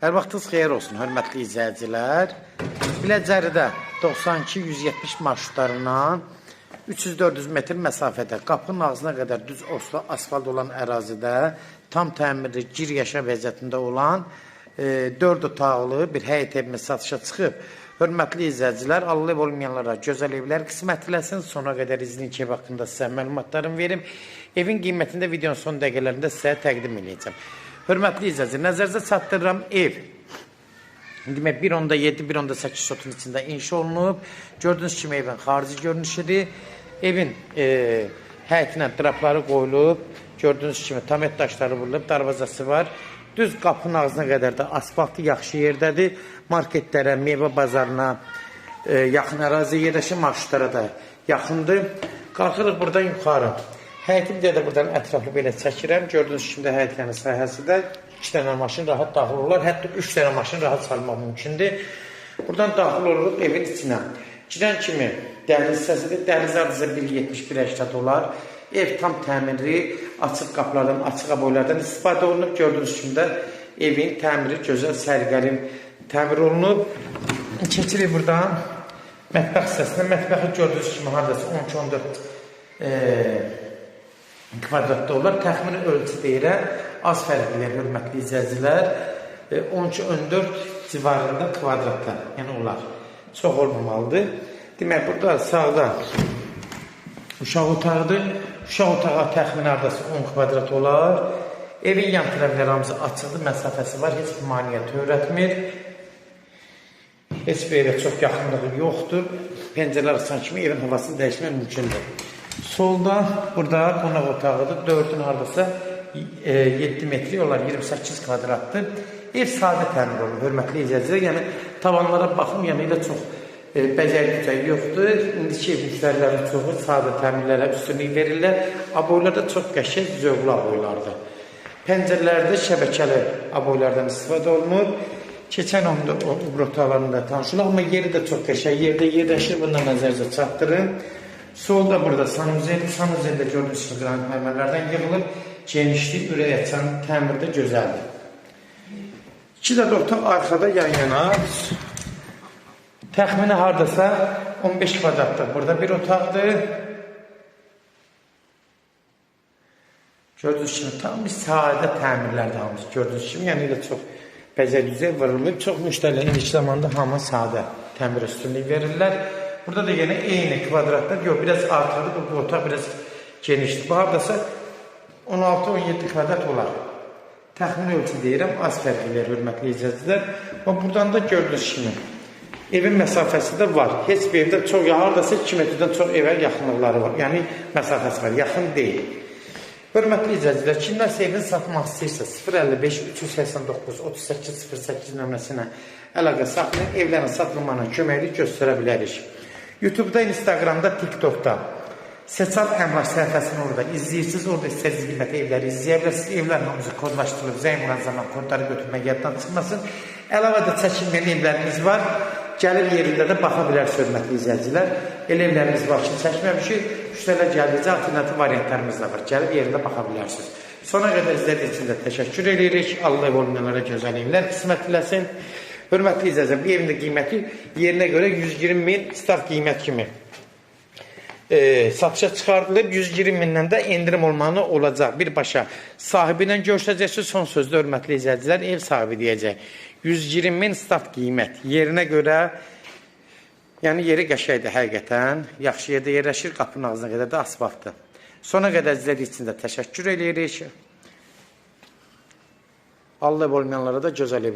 Hər vaxtınız xeyir olsun, hörmətli izləyicilər. Biləcəridə 92-170 marşrutlarından 300-400 metr məsafədə qapının ağzına qədər düz oslu asfalt olan ərazidə tam təmirli gir yaşa vəziyyətində olan 4 otaqlı bir həyət evimiz satışa çıxıb. Hörmətli izləyicilər, Allah ev olmayanlara gözəl evlər qismət eləsin. Sonra qədər izləyin ki, ev haqqında sizə məlumatlarımı verim. Evin qiymətində videonun son dəqiqələrində sizə təqdim edəcəm. Hörmətli izləyicilər, nəzərinizə çatdırıram ev. Demək 1.7, 1.8 sotun içində inşa olunub. Gördüyünüz kimi evin xarici görünüşüdür. Evin həyətinə drapları qoyulub. Gördüyünüz kimi tamet daşları vurulub, darvazası var. Düz qapının ağzına qədər də asfaltı yaxşı yerdədir. Marketlərə, meyvə bazarına yaxın ərazi yerləşir, marşrutlara da yaxındır. Qalxırıq buradan yuxarı. Həyəti bir də buradan ətraflı belə çəkirəm. Gördüyünüz kimi də həyətlərin sahəsində 2 dənə maşın rahat daxil olurlar. Hətta 3 dənə maşın rahat salmaq mümkündür. Buradan daxil oluruq evin içinə. Girən kimi dəhliz hissəsidir. Dəhliz adresi 1.71-80 olar. Ev tam təmirli, açıq qapılardan, açıq aboylardan istifadə olunub. Gördüyünüz kimi də evin təmiri gözəl, sərgəlim təmir olunub. Keçirik buradan mətbəx hissəsinə. Mətbəxi gördüyünüz kimi hardasa 12-14 kvadratda olar. Təxmini ölçü deyirəm. Az fərqlilər, hörmətli izləyicilər. 12-14 civarında kvadratda, yəni olar. Çox olmamalıdır. Demək, burada sağda uşaq otağıdır. Uşaq otağı təxmini hardasa 10 kvadrat olar. Evin yan tərəfləri hamısı açıqdır, məsafəsi var. Heç bir maneə törətmir. Heç bir evə çox yaxınlığı yoxdur. Pəncərələr açan kimi evin havasını dəyişmək mümkündür. Solda burada qonaq otağıdır. 4-ün hardasa 7 metri olar, 28 kvadratdır. Ev sadə təmir olunur, hörmətli izləyicilər. Yəni tavanlara baxım, yəni elə çox bəzək yoxdur. İndiki ev müştərilərin çoxu sadə təmirlərə üstünlük verirlər. Aboylar da çox qəşəng, zövqlü aboylardır. Pəncərələrdə şəbəkəli aboylardan istifadə olunur. Keçən onda o otaqlarında tanışılır, amma yeri də çox qəşəng yerdə yerləşir. Bundan nəzərinizə çatdırın. Solda burada sanuzeldə gördüyünüz kimi qranit mərmərlərdən yığılıb. Genişlik, ürək açan təmirdə gözəldir. 2 də otaq arxada yan-yana. Təxmini hardasa 15 kvadratdır. Burada bir otaqdır. Gördüyünüz kimi tam bir sadə təmirlərdə hamısı. Gördüyünüz kimi, yəni ilə çox bəzək-düzək vurulub. Çox müştərilərin ilk zamanda hamı sadə təmir üstünlük verirlər. Burada da yenə eyni kvadratlar. Yox, biraz artadır. Bu otaq biraz genişdir. Bu hardasa 16-17 kvadrat olar. Təxmini ölçü deyirəm, az fərqlilər, hörmətli izləyicilər. Buradan da gördüyünüz kimi evin məsafəsi də var. Heç bir evdə çox, hardasa 2 metrdən çox evə yaxınlıqları var. Yəni məsafəsi var, yaxın deyil. Hörmətli izləyicilər, kimlərsə evin satmaq istəyirsə 055-389-3808 nömrəsinə əlaqə saxlayın, evlərin satılmağına köməklik göstərə bilərik. YouTube-da, Instagramda, TikTokda Seçal Əmlak səhifəsini orada izləyirsiniz. Orada istədiyiniz qiymətli evləri izləyə bilirsiniz. Evlərin hamısı kodlaşdırılıb, zəng vuran zaman kodları götürmək yaddan çıxmasın. Əlavə də çəkilməyən evlərimiz var. Gəlib yerində də baxa bilərsiniz, hörmətli izləyicilər. Elə evlərimiz var ki, çəkməmişik. Müştərilər gəldikcə alternativ variantlarımız da var. Gəlib yerində baxa bilərsiniz. Sona qədər izlədiyiniz üçün də təşəkkür edirik. Allah ev olmayanlara gözəl evlər qismət eləsin. Hörmətli izləyicilər, bu evin də qiyməti yerinə görə 120 min start qiymət kimi satışa çıxardılıb. 120 mindən də endirim olmanı olacaq. Birbaşa sahibi ilə görüşəcəksiniz. Son sözdə hörmətli izləyicilər, ev sahibi deyəcək. 120 min start qiymət. Yerinə görə, yəni yeri qəşəkdir həqiqətən. Yaxşı yerdə yerləşir, qapının ağzına qədər də asfaltdır. Sona qədər izlədiyiniz üçün də təşəkkür edirik. Allah ev olmayanlara da gözəl evlər.